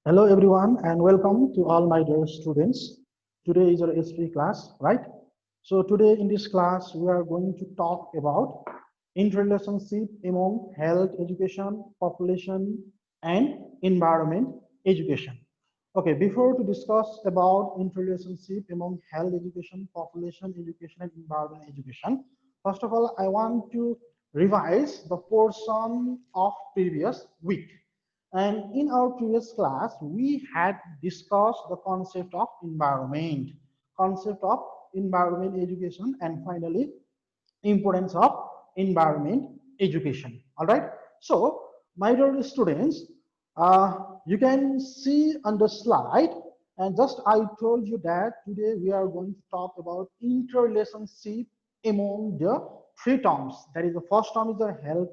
Hello everyone and welcome to all my dear students. Today is our SP class, right? So today in this class we are going to talk about interrelationship among health education, population and environment education. Okay, before to discuss about interrelationship among health education, population education and environment education, first of all I want to revise the portion of previous week. And in our previous class, we had discussed the concept of environment education, and finally, importance of environment education. All right. So, my dear students, you can see on the slide, and just I told you that today we are going to talk about interrelationship among the three terms. That is, the first term is the health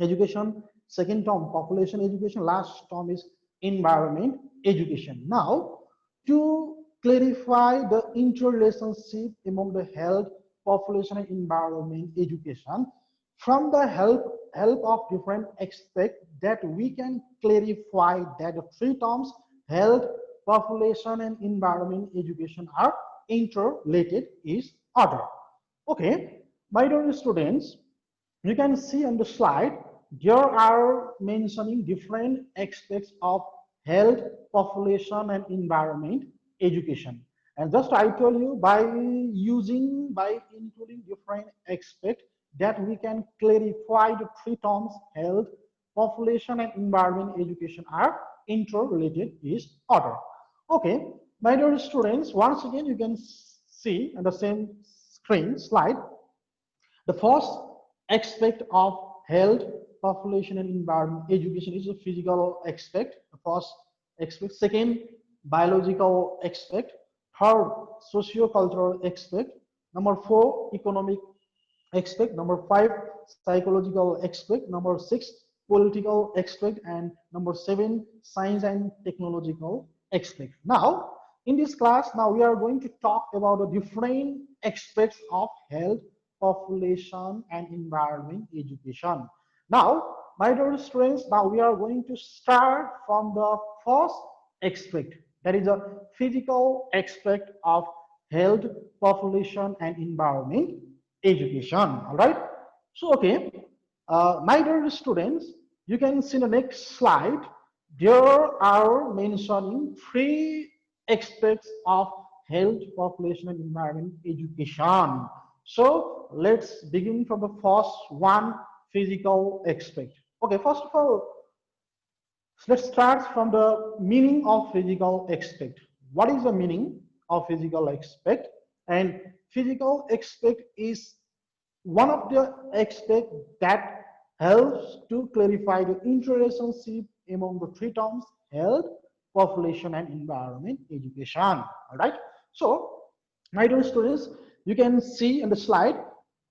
education, second term population education, last term is environment education. Now to clarify the interrelationship among the health, population and environment education, from the help of different aspects, that we can clarify that the three terms health, population and environment education are interrelated is other. Okay, my dear students, you can see on the slide there are mentioning different aspects of health, population and environment education. And just I told you, by including different aspects, that we can clarify the three terms health, population and environment education are interrelated is order. Okay, my dear students, once again you can see on the same screen slide the first aspect of health, population, and environment education is a physical aspect. The first aspect. Second, biological aspect. Third, socio-cultural aspect. Number four, economic aspect. Number five, psychological aspect. Number six, political aspect. And number seven, science and technological aspect. Now, in this class, now we are going to talk about the different aspects of health, population and environment education. Now, my dear students, now we are going to start from the first aspect, that is a physical aspect of health, population and environment education. All right. So, okay, my dear students, you can see the next slide. There are mentioning three aspects of health, population and environment education. So let's begin from the first one, physical aspect. Okay, first of all, let's start from the meaning of physical aspect. What is the meaning of physical aspect? And physical aspect is one of the aspects that helps to clarify the interrelationship among the three terms health, population and environment education. All right. So my dear students, you can see in the slide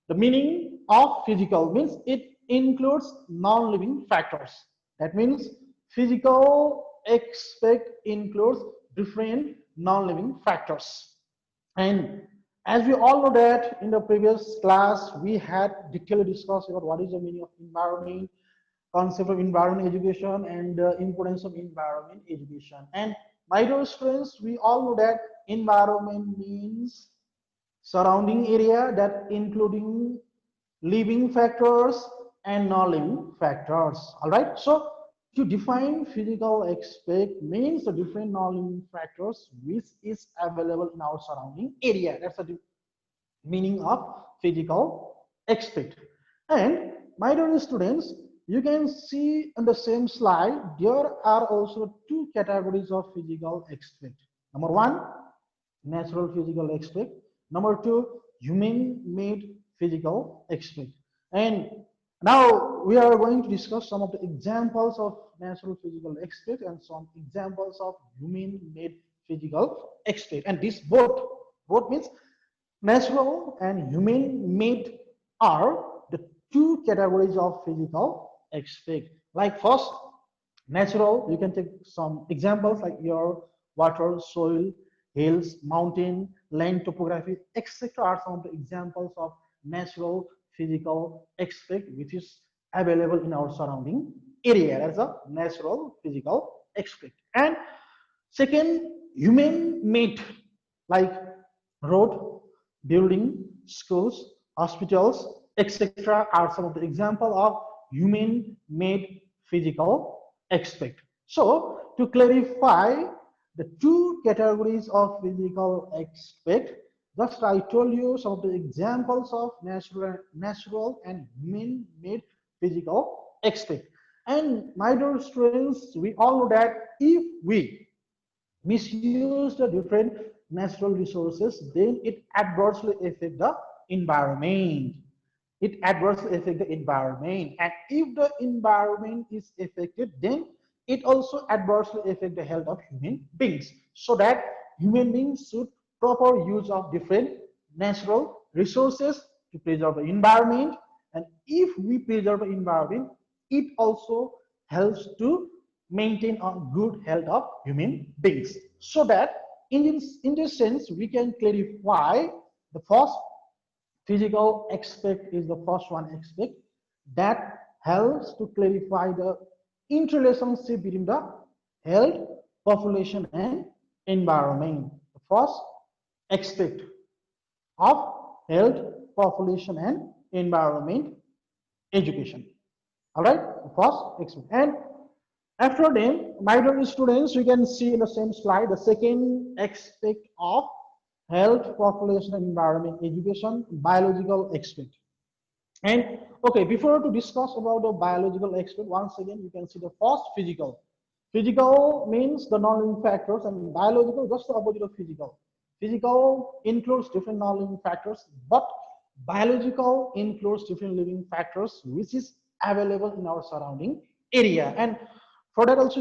the meaning of physical means it includes non-living factors. That means physical aspect includes different non-living factors. And as we all know that in the previous class, we had detailed discussed about what is the meaning of environment, concept of environment education and the importance of environment education. And my dear students, we all know that environment means surrounding area that including living factors and non-living factors. All right. So to define physical aspect means the different non-living factors which is available in our surrounding area. That's the meaning of physical aspect. And my dear students, you can see on the same slide, there are also two categories of physical aspect. Number one, natural physical aspect. Number two, human-made physical aspect. And now we are going to discuss some of the examples of natural physical aspect and some examples of human-made physical aspect. And this both means natural and human-made are the two categories of physical aspect. Like first, natural, you can take some examples like your water, soil, hills, mountain, land topography, etc. are some of the examples of natural physical aspect which is available in our surrounding area as a natural physical aspect. And Second, human-made, like road, building, schools, hospitals, etc. are some of the example of human-made physical aspect. So, to clarify the two categories of physical aspect, just I told you some of the examples of natural and human-made physical aspect. And my dear students, we all know that if we misuse the different natural resources, then it adversely affect the environment. It adversely affect the environment, and if the environment is affected, then it also adversely affect the health of human beings. So that human beings should proper use of different natural resources to preserve the environment, and if we preserve the environment, it also helps to maintain a good health of human beings. So that in this sense, we can clarify the first physical aspect is the first one aspect that helps to clarify the interrelationship between the health, population, and environment. The first aspect of health, population, and environment, education. All right, first aspect. And after them, my dear students, you can see in the same slide the second aspect of health, population, and environment, education, biological aspect. And okay, before to discuss about the biological aspect, once again, you can see the first physical. Physical means the non-living factors, and biological just the opposite of physical. Physical includes different non-living factors, but biological includes different living factors, which is available in our surrounding area. And for that also,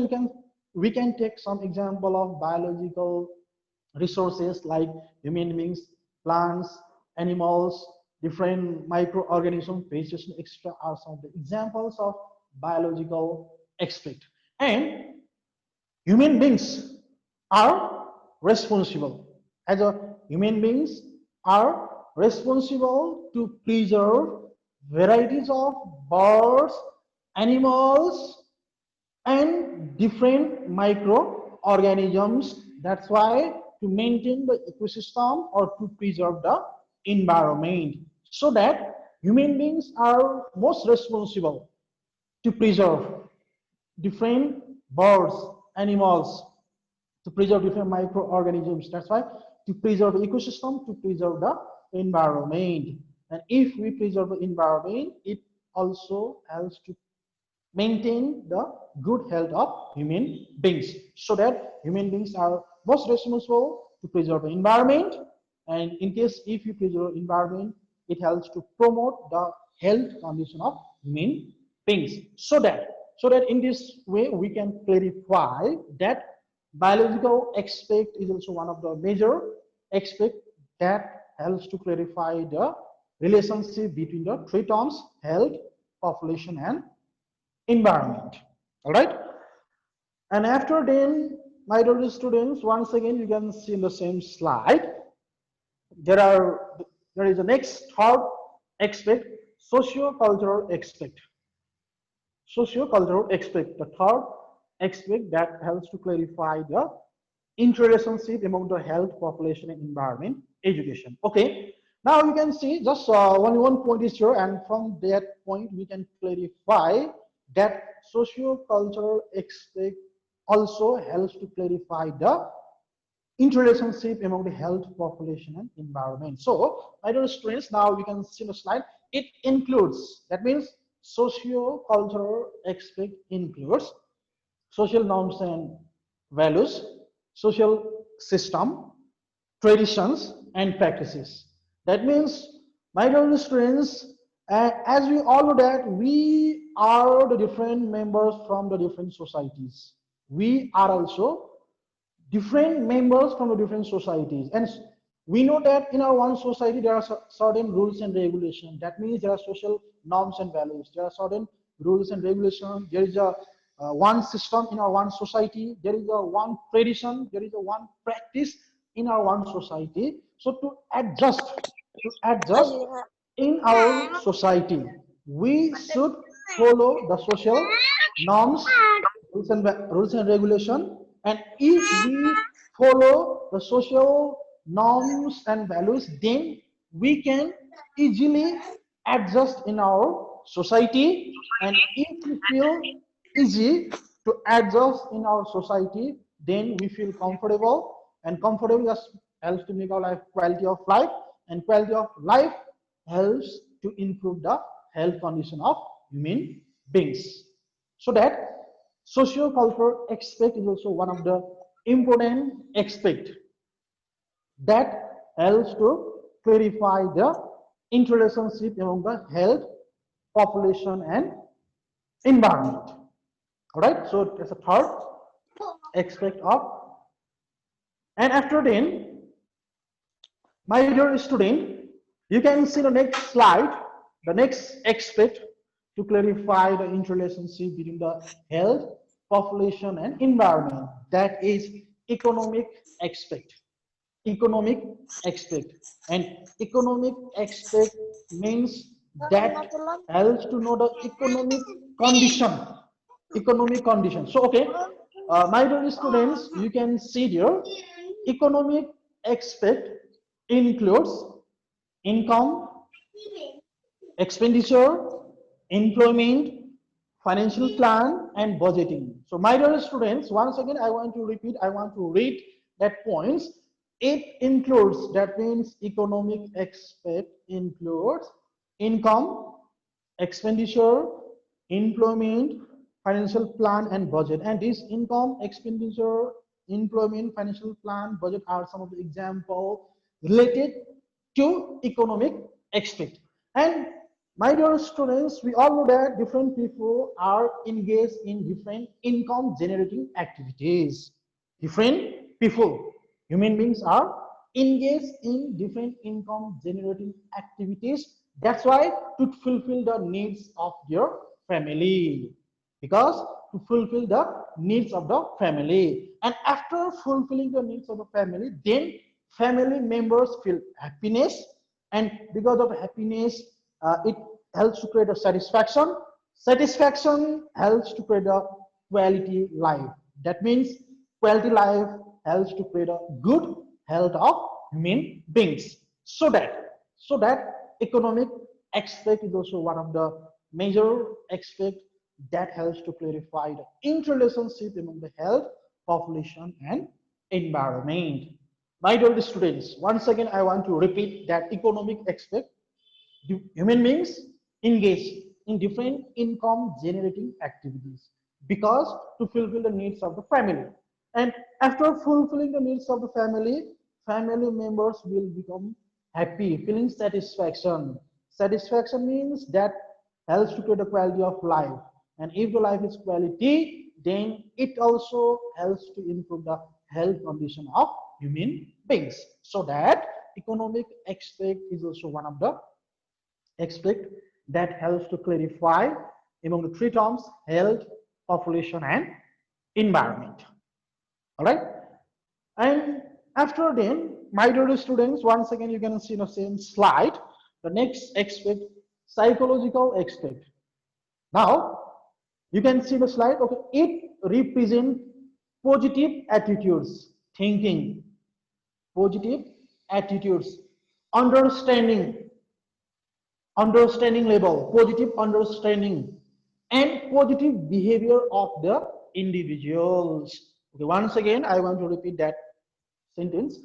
we can take some example of biological resources like human beings, plants, animals, different microorganisms, vegetation, etc. are some of the examples of biological aspect. And human beings are responsible. As a human beings are responsible to preserve varieties of birds, animals, and different microorganisms. That's why to maintain the ecosystem or to preserve the environment, so that human beings are most responsible to preserve different birds, animals, to preserve different microorganisms. That's why to preserve the ecosystem, to preserve the environment. And if we preserve the environment, it also helps to maintain the good health of human beings, so that human beings are most responsible to preserve the environment. And in case if you preserve the environment, it helps to promote the health condition of human beings. So that in this way we can clarify that biological aspect is also one of the major aspect that helps to clarify the relationship between the three terms: health, population, and environment. All right. And after then, my dear students, once again you can see in the same slide, there is a next third aspect, socio-cultural aspect. Socio-cultural aspect, the third aspect that helps to clarify the interrelationship among the health, population, and environment, education. Okay, now you can see just only one point is here, and from that point we can clarify that socio-cultural aspect also helps to clarify the interrelationship among the health, population, and environment. So, my dear students, now we can see the slide. It includes, that means socio-cultural aspect includes social norms and values, social system, traditions, and practices. That means, my dear students, as we all know that we are the different members from the different societies. We are also different members from the different societies, and we know that in our one society there are certain rules and regulations. That means there are social norms and values, there are certain rules and regulations, there is a one system in our one society, there is a one tradition, there is a one practice in our one society. So to adjust in our society, we should follow the social norms, rules and regulation, And if we follow the social norms and values, then we can easily adjust in our society. And if we feel easy to adjust in our society, then we feel comfortable, and comfortable just helps to make our life quality of life, and quality of life helps to improve the health condition of human beings. So that socio-cultural aspect is also one of the important aspect that helps to clarify the interrelationship among the health, population, and environment. All right, so that's a third aspect of. And after then, my dear student, you can see the next slide, the next aspect to clarify the interrelationship between the health, population, and environment. That is economic aspect. Economic aspect. And economic aspect means that helps to know the economic condition. Economic condition. So, okay, my dear students, you can see here, economic aspect includes income, expenditure, employment, financial plan, and budgeting. So, my dear students, once again, I want to repeat, I want to read that points. It includes, that means economic aspect includes income, expenditure, employment, financial plan, and budget. And this income, expenditure, employment, financial plan, budget are some of the examples related to economic aspect. And my dear students, we all know that different people are engaged in different income generating activities. Different people, human beings, are engaged in different income generating activities. That's why to fulfill the needs of their family, because to fulfill the needs of the family. And after fulfilling the needs of the family, then family members feel happiness, and because of happiness, it helps to create a satisfaction. Satisfaction helps to create a quality life. That means quality life helps to create a good health of human beings. So that economic aspect is also one of the major aspects that helps to clarify the interrelationship among the health, population, and environment. My dear students, once again, I want to repeat that economic aspect, human beings engage in different income generating activities because to fulfill the needs of the family. And after fulfilling the needs of the family, family members will become happy, feeling satisfaction. Satisfaction means that helps to create the quality of life. And if the life is quality, then it also helps to improve the health condition of human beings. So that economic aspect is also one of the aspect that helps to clarify among the three terms: health, population, and environment. All right. And after then, my dear students, once again, you can see the same slide. The next aspect, psychological aspect. Now, you can see the slide. Okay, it represents positive attitudes, thinking, positive attitudes, understanding, understanding level, positive understanding, and positive behavior of the individuals. Okay, once again, I want to repeat that sentence.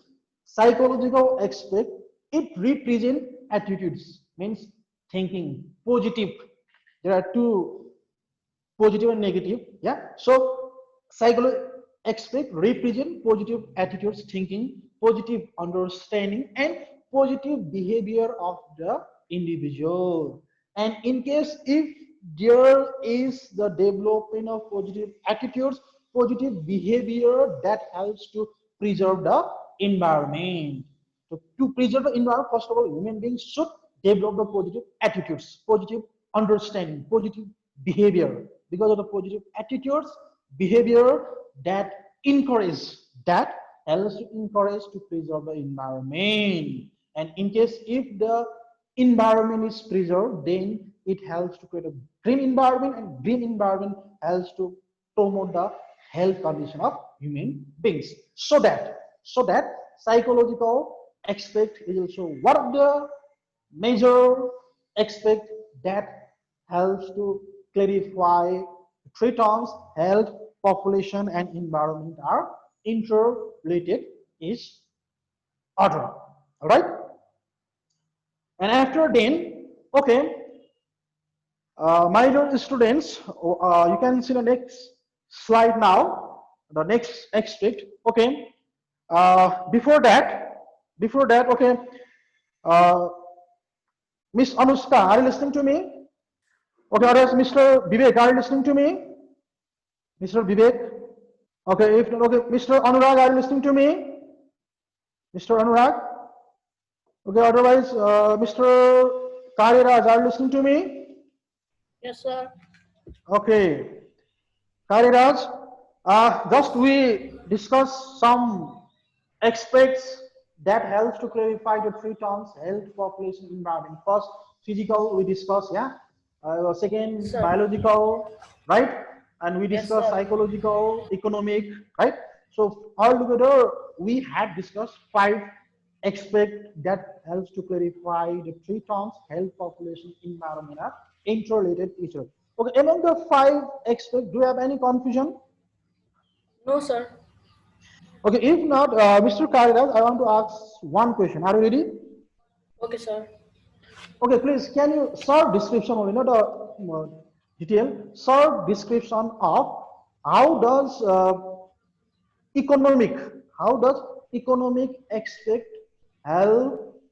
Psychological aspect, it represents attitudes, means thinking, positive. There are two, positive and negative. Yeah. So psychological aspect represent positive attitudes, thinking, positive understanding, and positive behavior of the individual. And in case if there is the development of positive attitudes, positive behavior, that helps to preserve the environment. So to preserve the environment, first of all, human beings should develop the positive attitudes, positive understanding, positive behavior. Because of the positive attitudes, behavior, that encourage, that helps to encourage to preserve the environment. And in case if the environment is preserved, then it helps to create a green environment, and green environment helps to promote the health condition of human beings. So that psychological aspect is also one of the major aspect that helps to clarify three terms: health, population, and environment are interrelated is order. All right. And after then, okay, my dear students, you can see the next slide now. The next aspect. Okay. Before that, okay. Uh, Miss Anushka, are you listening to me? Okay, or else Mr. Vivek, are you listening to me? Mr. Vivek? Okay, if okay, Mr. Anurag, are you listening to me? Mr. Anurag? Okay, otherwise, Mr. Kariraj, are you listening to me? Yes, sir. Okay, Kariraj, just we discuss some aspects that helps to clarify the three terms: health, population, environment. First, physical we discuss, yeah. Yes, Second, sir. biological, right? And we Yes, discuss sir. psychological, economic, right? So altogether, we had discussed five aspects that helps to clarify the three terms: health, population, environment are interrelated each other. Okay, among the five aspects, do you have any confusion? No, sir. Okay, if not, Mr. Karidas, I want to ask one question. Are you ready? Okay, sir. Okay, please, can you short description only, not a detail, short description of how does economic, how does economic aspect help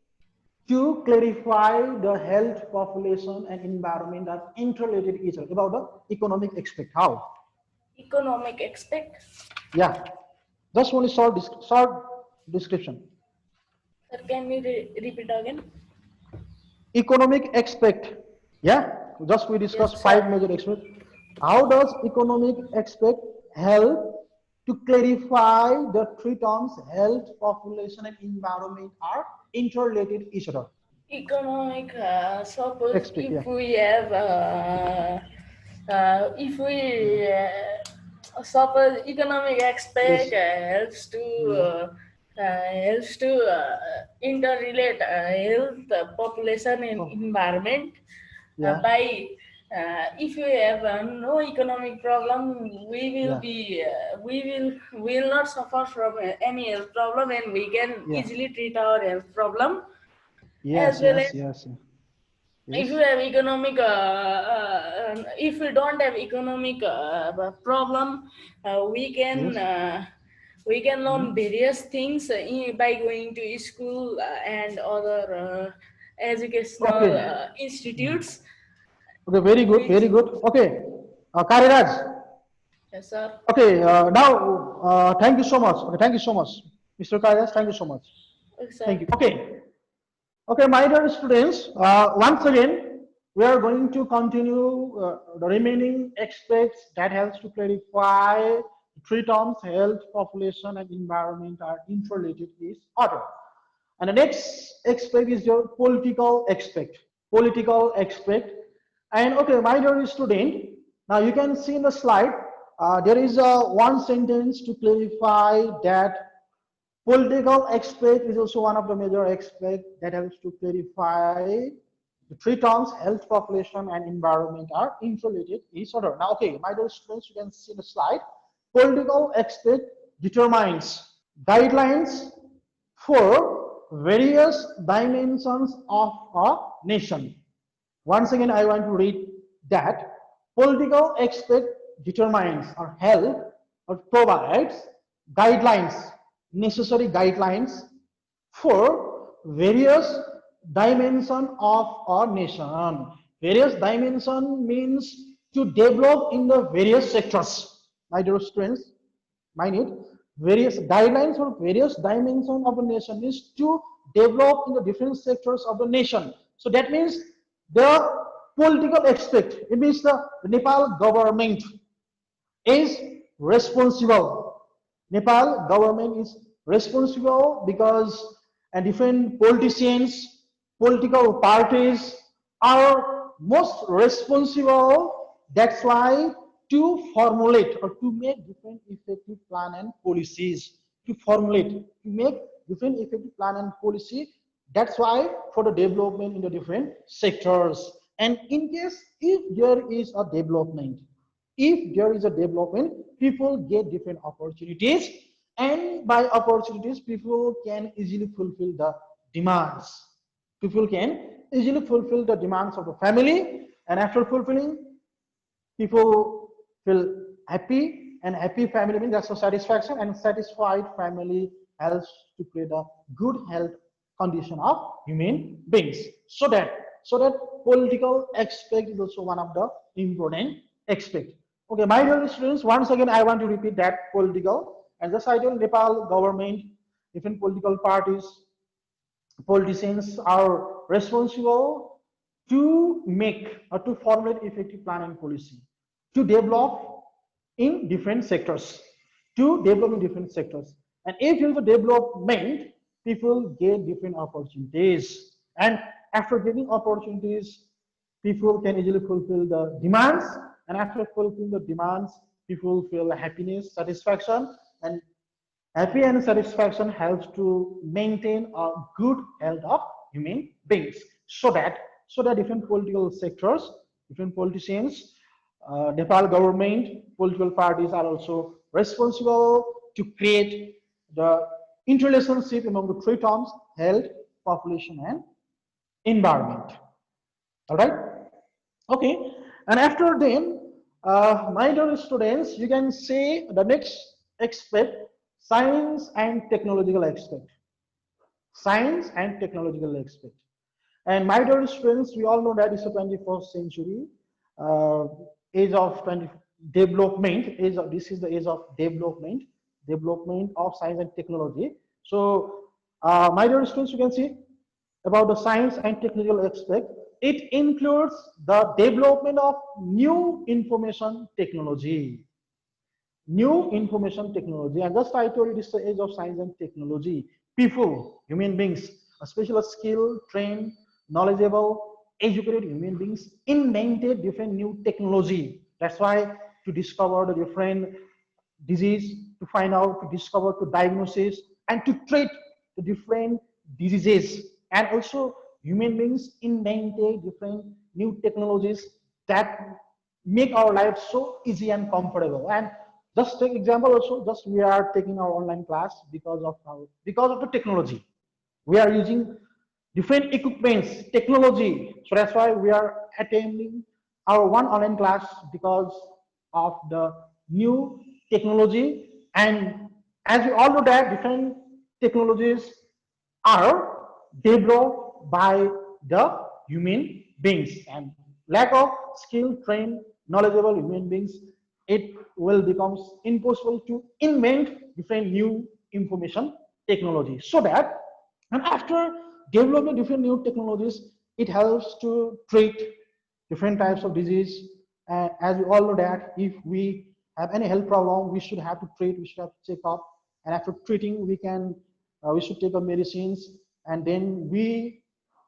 to clarify the health, population, and environment are interrelated each other about the economic aspect? How? Economic aspect. Yeah, just only short description. Sir, can you repeat again? Economic aspect. Yeah, just we Yes, discussed five sir. major aspects. How does economic aspect help to clarify the three terms health, population, and environment are interrelated each other? Economic. Suppose Aspect, yeah. if we suppose economic aspect Yes. Yeah. helps to interrelate health, population, and Oh, environment yeah. by if you have no economic problem, Yeah. we will not suffer from any health problem, and we can Yeah. easily treat our health problem, as Yes. well as Yes. Yes. if you Yes. have economic if you don't have economic problem, Yes. we can learn Mhm. various things by going to school and other educational Okay. Mhm. institutes, Okay. Very good. which Very good. Okay. Kariraj. yes, sir. Okay, now thank you so much. Okay, thank you so much, Mr. Kailas. Thank you so much. Okay, sir. Thank you. Okay, okay, my dear students. Once again, we are going to continue the remaining aspects that helps to clarify three terms: health, population, and environment are interrelated is order. And the next aspect is your political aspect. Political aspect. And okay, my dear student, now you can see in the slide, there is one sentence to clarify that political aspect is also one of the major aspects that helps to clarify the three terms health, population, and environment are interrelated each other. Now, okay, my dear students, you can see the slide. Political aspect determines guidelines for various dimensions of a nation. Once again, I want to read that political aspect determines or help or provides guidelines, necessary guidelines for various dimension of our nation. Various dimension means to develop in the various sectors. My dear students, mind it, various guidelines for various dimensions of the nation is to develop in the different sectors of the nation. So that means the political aspect, it means the Nepal government is responsible. Nepal government is responsible because different politicians, political parties are most responsible. That's why to formulate or to make different effective plan and policies. To formulate, to make different effective plan and policy. That's why for the development in the different sectors. And in case if there is a development, people get different opportunities, and by opportunities, people can easily fulfill the demands. People can easily fulfill the demands of the family, and after fulfilling, people feel happy, and happy family means that's a satisfaction, and satisfied family helps to create a good health condition of human beings. So that political aspect is also one of the important aspect. Okay, my dear students, once again I want to repeat that political, and just I told Nepal government, different political parties, politicians are responsible to make or to formulate effective plan and policy to develop in different sectors, and if you have a development, people get different opportunities, and after getting opportunities, people can easily fulfill the demands, and after fulfilling the demands, people feel happiness, satisfaction, and happy and satisfaction helps to maintain a good health of human beings. So that different political sectors, different politicians, Nepal government, political parties are also responsible to create the interrelationship among the three terms: health, population, and environment. All right. Okay. And after then, my dear students, you can say the next aspect, science and technological aspect. Science and technological aspect. And my dear students, we all know that it's the 21st century, uh, age of 20 development. This is the age of development of science and technology. So, my dear students, you can see about the science and technical aspect. It includes the development of new information technology. And just I told you, this is the age of science and technology. People, human beings, especially skilled, trained, knowledgeable, educated human beings invented different new technology. That's why to discover the different disease, to find out, to discover, to diagnosis, and to treat the different diseases. And also human beings invented different new technologies that make our life so easy and comfortable. And just take example also, just we are taking our online class because of the technology. We are using different equipments, technology. So that's why we are attending our one online class because of the new technology. And as we all know that different technologies are developed by the human beings, and lack of skilled, trained, knowledgeable human beings, it will become impossible to invent different new information technology. So that, and after developing different new technologies, it helps to treat different types of disease. As we all know that if we have any health problem, we should have to treat, we should have to check up, and after treating, we should take our medicines, and then we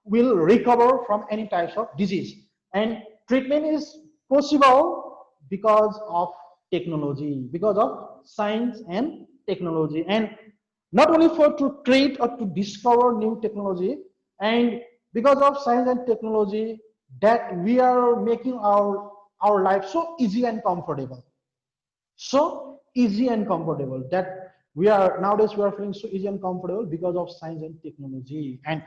will recover from any types of disease. And treatment is possible because of technology, because of science and technology. And not only for to treat or to discover new technology, and because of science and technology, that we are making our life so easy and comfortable, that we are nowadays we are feeling so easy and comfortable because of science and technology. And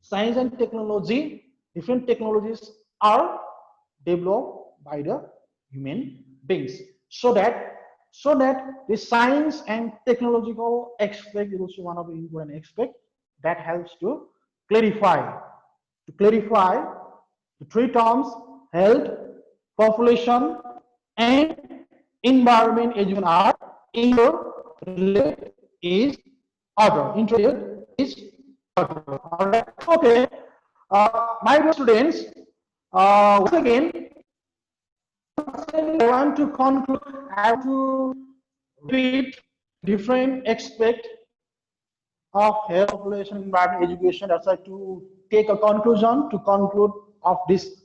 science and technology, different technologies are developed by the human beings. So that the science and technological aspect is also one of the important aspects that helps to clarify the three terms: health, population, and environment. Education are interrelated is interrelated is order. All right. Okay. My dear students, once again, I want to conclude. I have to repeat different aspects of health, population, environment, education. That's why to take a conclusion, to conclude of this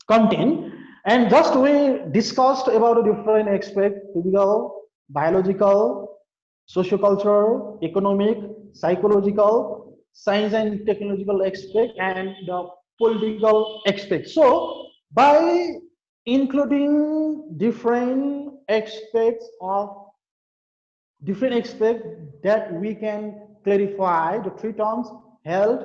content. And just we discussed about the different aspects: physical, biological, sociocultural, economic, psychological, science and technological aspect, and the political aspect. So by including different aspects that we can clarify the three terms: health,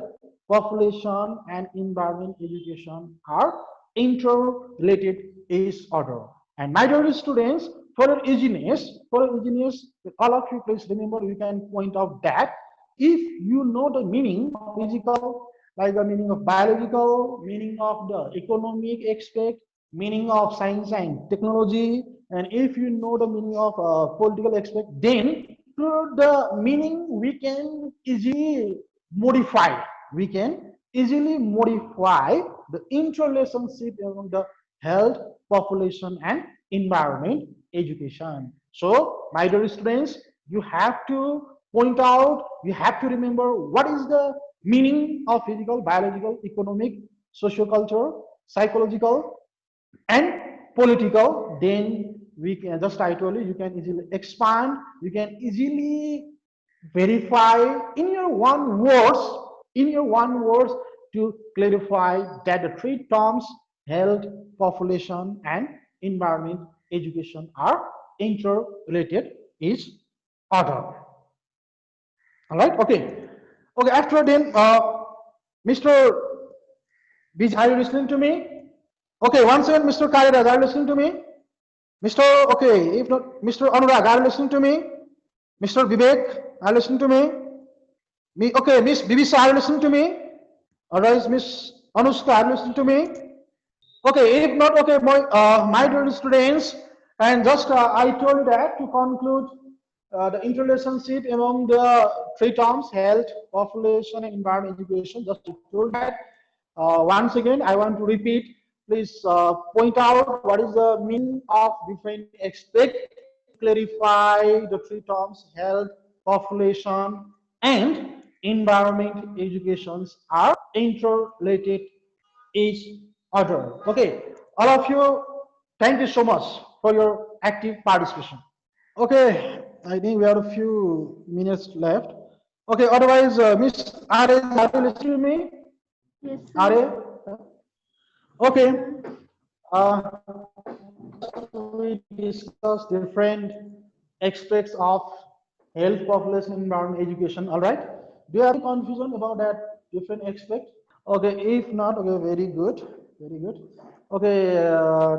population, and environment education are interrelated is order. And my dear students, for the engineers, all of you please remember, you can point out that if you know the meaning of physical, like the meaning of biological, meaning of the economic aspect, meaning of science and technology, and if you know the meaning of political aspect, then through the meaning we can easily modify. We can easily modify the interrelationship among the health, population, and environment education. So, my dear students, you have to point out, you have to remember what is the meaning of physical, biological, economic, sociocultural, psychological, and political. Then we can, just I told you, you can easily expand, you can easily verify in your one words to clarify that the three terms health, population, and environment education are interrelated each other. All right, okay. Okay, after then, Mr. Bij, are you listening to me? Okay, once again, Mr. Kariraj, are you listening to me? Mr. Okay, if not, Mr. Anurag, are you listening to me? Mr. Vivek, are you listening to me? Okay, Miss Bibisa, are you listening to me? Otherwise, Miss Anushka, are you listening to me? Okay, if not, okay, my dear students, and just I told you that to conclude the interrelationship among the three terms health, population, and environment education. Just to told that once again, I want to repeat. Please point out what is the meaning of different aspect to clarify the three terms health, population, and environment educations are interrelated each other. Okay, all of you, thank you so much for your active participation. Okay, I think we have a few minutes left. Okay, otherwise, Miss Are, are you listening to me? Yes, Are? sir. Okay. Uh, we discuss different aspects of health, population, environment, education. All right. Do you have any confusion about that different aspect? Okay. If not, okay, very good. Very good. Okay.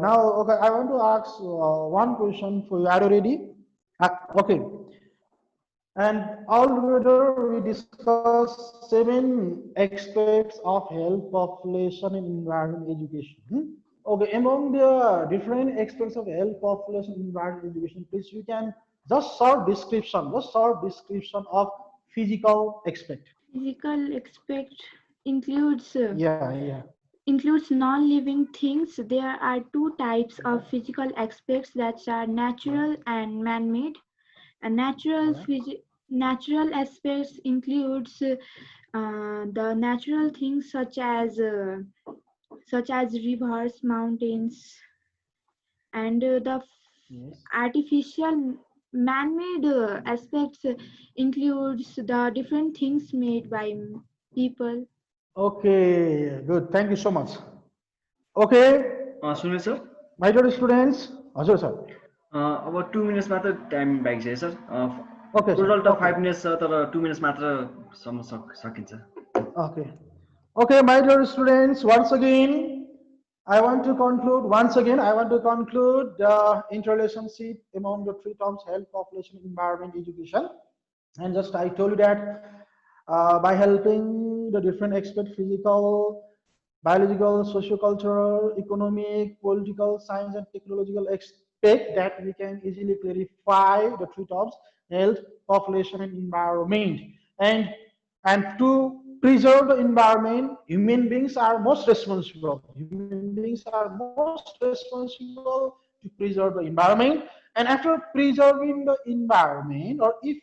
Now, okay, I want to ask one question for you. Are you ready? Okay. And altogether, we discuss 7 aspects of health, population, and environment education. Okay, among the different aspects of health, population, environment education, please you can just short description of physical aspect. Physical aspect includes uh, Yeah, yeah. includes non-living things. There are two types of physical aspects that are natural and man-made. And All right. natural aspects includes the natural things such as rivers, mountains, and the Yes. artificial man-made aspects includes the different things made by people. Okay, good. Thank you so much. Okay, सुन्नु sir my dear students. Ajay, sir. अब 2 minutes मात्र time बाँकी छ है sir Okay, sir. Total त Okay. 5 minutes छ तर 2 minutes मात्र सम्म सकिन्छ Okay. Okay, my dear students, once again, I want to conclude the interrelationship among the three terms health, population, environment, education. And just I told you that by helping the different aspects, physical, biological, sociocultural, economic, political, science, and technological aspect, that we can easily clarify the three terms health, population, and environment. And to preserve the environment, human beings are most responsible. Human beings are most responsible to preserve the environment. And after preserving the environment, or if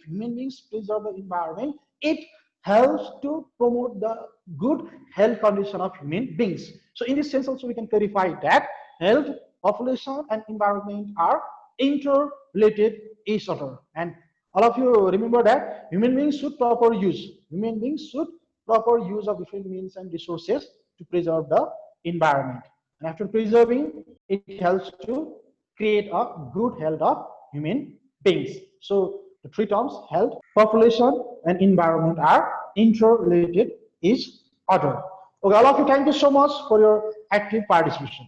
human beings preserve the environment, it helps to promote the good health condition of human beings. So in this sense also we can clarify that health, population, and environment are interrelated each other. And all of you remember that human beings should proper use. Human beings should proper use of different means and resources to preserve the environment. And after preserving, it helps to create a good health of human beings. So the three terms health, population, and environment are interrelated each other. Okay, all of you, thank you so much for your active participation.